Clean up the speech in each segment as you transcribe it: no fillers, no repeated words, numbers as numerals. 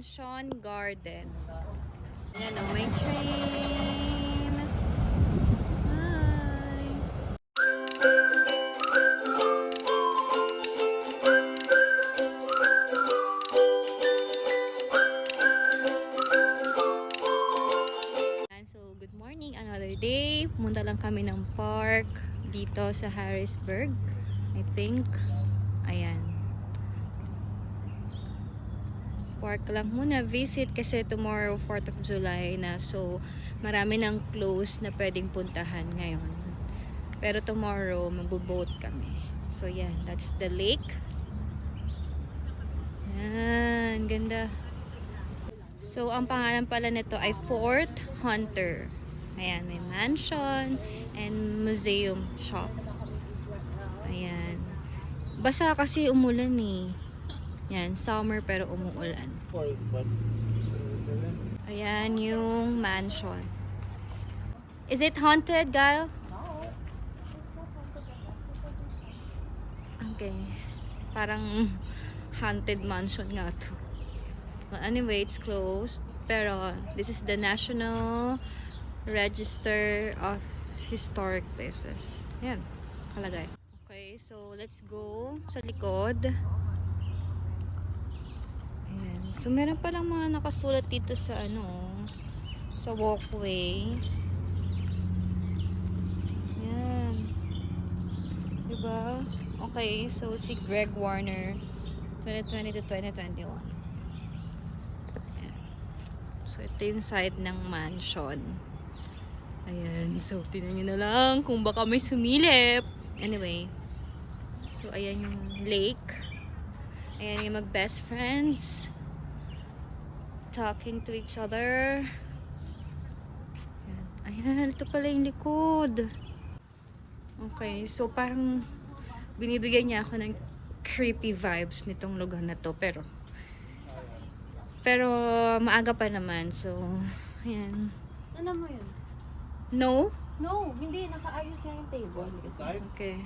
Mansion Garden. Ayan o, may train. Hi! So, good morning. Another day. Pumunta lang kami ng park dito sa Harrisburg. I think. Ayan. Park lang muna, visit kasi tomorrow 4th of July na, so marami nang close na pwedeng puntahan ngayon, pero tomorrow magbo-boat kami. So yan, that's the lake. Yan, ganda. So ang pangalan pala nito ay Fort Hunter. Ayan, may mansion and museum shop. Ayan, basa kasi umulan eh. Yan, summer pero umuulan. Ayan yung mansion. Is it haunted, Gail? Okay. Parang haunted mansion nga to. Well, anyway, it's closed. Pero this is the National Register of Historic Places. Ayan, kalagay. Okay, so let's go sa likod. Ayan. So, meron palang mga nakasulat dito sa sa walkway. Ayan. Diba? Okay, so si Greg Warner, 2020 to 2021. Ayan. So, ito yung side ng mansion. Ayan. So, tingnan nyo na lang kung baka may sumilip. Anyway. So, ayan yung lake. Ayan yung mag-best friends. Talking to each other. Ayan, ito pala yung likod. Okay, so parang binibigyan niya ako ng creepy vibes nitong lugar na to. Pero maaga pa naman. So, ayan. Alam mo yun? No? No, hindi. Nakaayos niya yung table. Okay.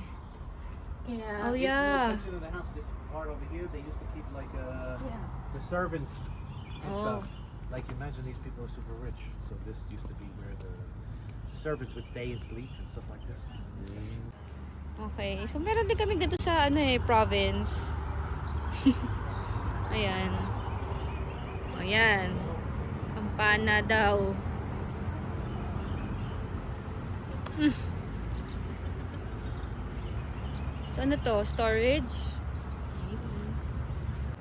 Kaya, Oh, yeah. This section of the house, this part over here, they used to keep like the servants and stuff. Like imagine these people are super rich, so this used to be where the servants would stay and sleep and stuff like this. Okay, so meron din kami ganito sa province. Ayan. Ayan. Kampana daw. So ano to? Storage?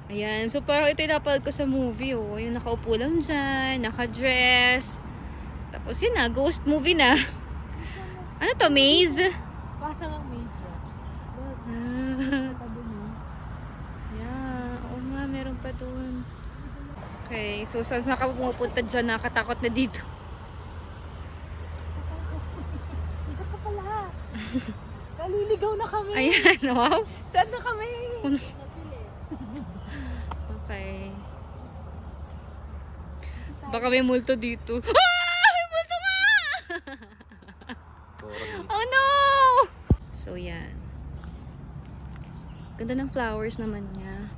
Ayan. So parang ito yung napanood ko sa movie, oh. Yung nakaupo lang dyan, naka-dress. Tapos yun na, ghost movie na. Ano to? Maze? parang ang maze siya. Yeah. Oo nga, meron pa dun. Okay. So saan na ka pumupunta dyan? Nakatakot na dito. Diyan ka pala. Naliligaw na kami. Ayan, wow. Saan na kami? Okay. Baka may multo dito. Ah! May multo nga! Oh no! So yan. Ganda ng flowers naman niya.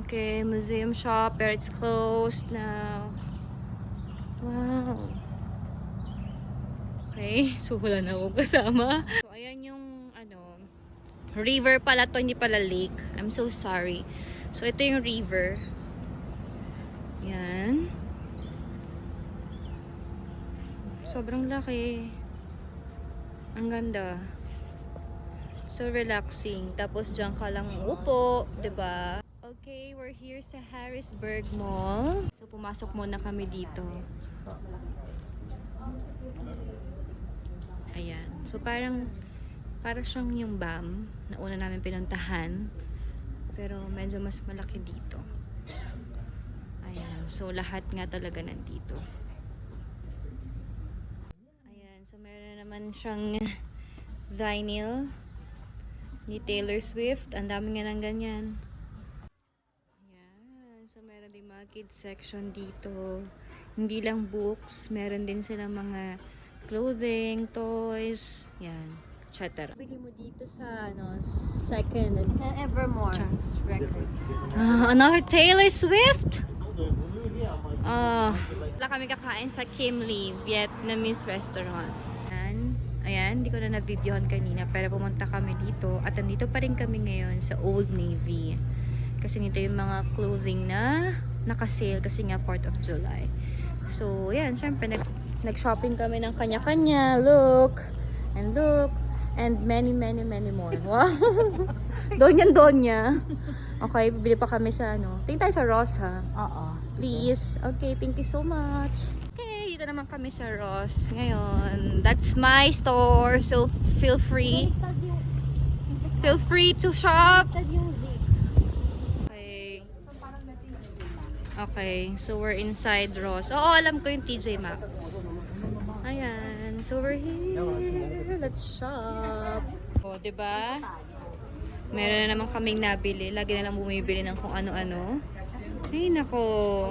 Okay, museum shop, but it's closed now. Wow. Okay, so wala na akong kasama. So ayan yung river pala to, hindi pala lake. I'm so sorry. So ito yung river. Yan. Sobrang laki. Ang ganda. So relaxing. Tapos dyan ka lang upo, 'di ba? Okay, we're here sa Harrisburg Mall. So pumasok muna kami dito. Ayan. So parang siyang yung BAM na una namin pinuntahan. Pero medyo mas malaki dito. Ayan. So lahat nga talaga nandito. Ayan. So meron naman siyang vinyl ni Taylor Swift. Ang dami nga ng ganyan. Ayan. So meron din mga kids section dito. Hindi lang books. Meron din silang mga clothing, toys, yan, etc. Bili mo dito sa second Evermore. another Taylor Swift? Wala kami kakain sa Kim Lee Vietnamese restaurant. Ayan, hindi ko na na-videohan kanina pero pumunta kami dito at nandito pa rin kami ngayon sa Old Navy. Kasi nito yung mga clothing na naka-sale kasi nga 4th of July. So, ayan, syempre nag-shopping kami ng kanya-kanya. Look! And look! And many more. Wow! Donya. Okay, bibili pa kami sa tingin tayo sa Ross, ha? Oo. Please. Okay, thank you so much. Okay, dito naman kami sa Ross ngayon. That's my store. So, feel free. Feel free to shop. Okay. Okay, so we're inside Ross. Oo, alam ko yung TJ Maxx. Ayan. So, we're here. Let's shop. O, diba? Meron na naman kaming nabili. Lagi na lang bumibili ng kung ano-ano. Ay, nako.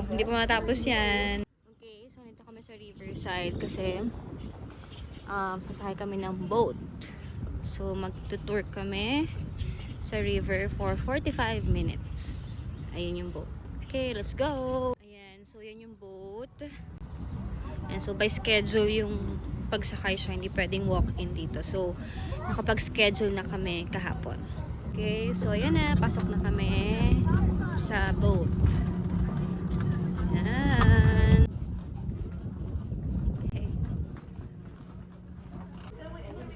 Hindi pa matapos yan. Okay, so nito kami sa Riverside kasi sasakay kami ng boat. So, magtutour kami sa river for 45 minutes. Ayun yung boat. Okay, let's go! Ayan, so yan yung boat. And so, by schedule yung pagsakay siya. Hindi pwedeng walk-in dito. So, nakapag-schedule na kami kahapon. Okay, so ayan na, pasok na kami sa boat. Ayan.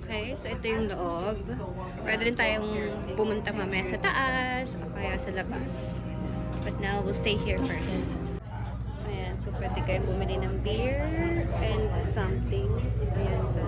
Okay, so ito yung loob. Pwede rin tayong pumunta mamaya sa taas o kaya sa labas. But now, we'll stay here first. Ayan, so pwede kayong bumili ng beer and something. Ayan, so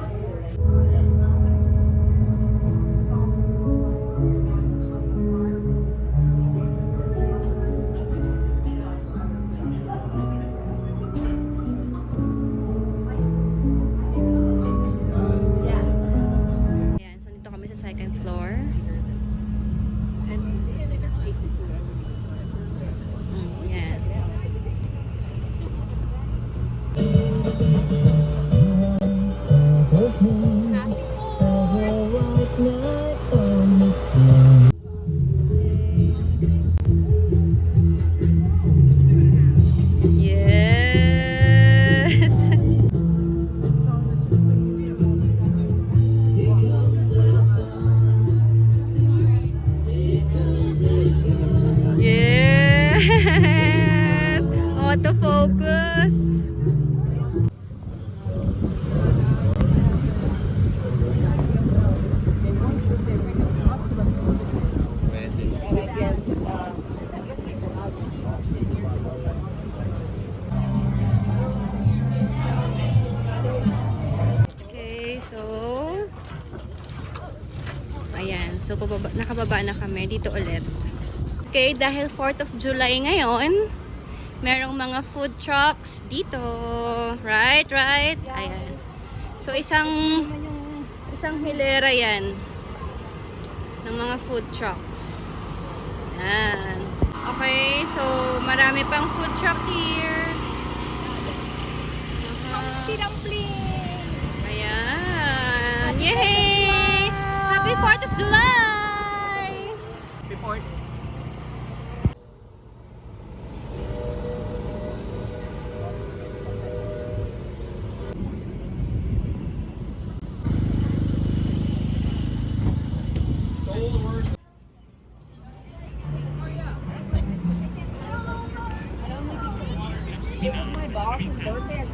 second floor. Yan. Autofocus. Okay, so ayan, so nakababa na kami dito ulit. Okay, dahil 4th of July ngayon, merong mga food trucks dito. Right? Ayan. So, isang hilera yan ng mga food trucks. Ayan. Okay, so marami pang food truck here. Ayan. Yay! Happy 4th of July! Happy 4th. My boss's birthday is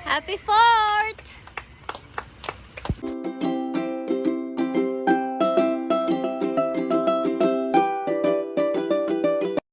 Happy 4th!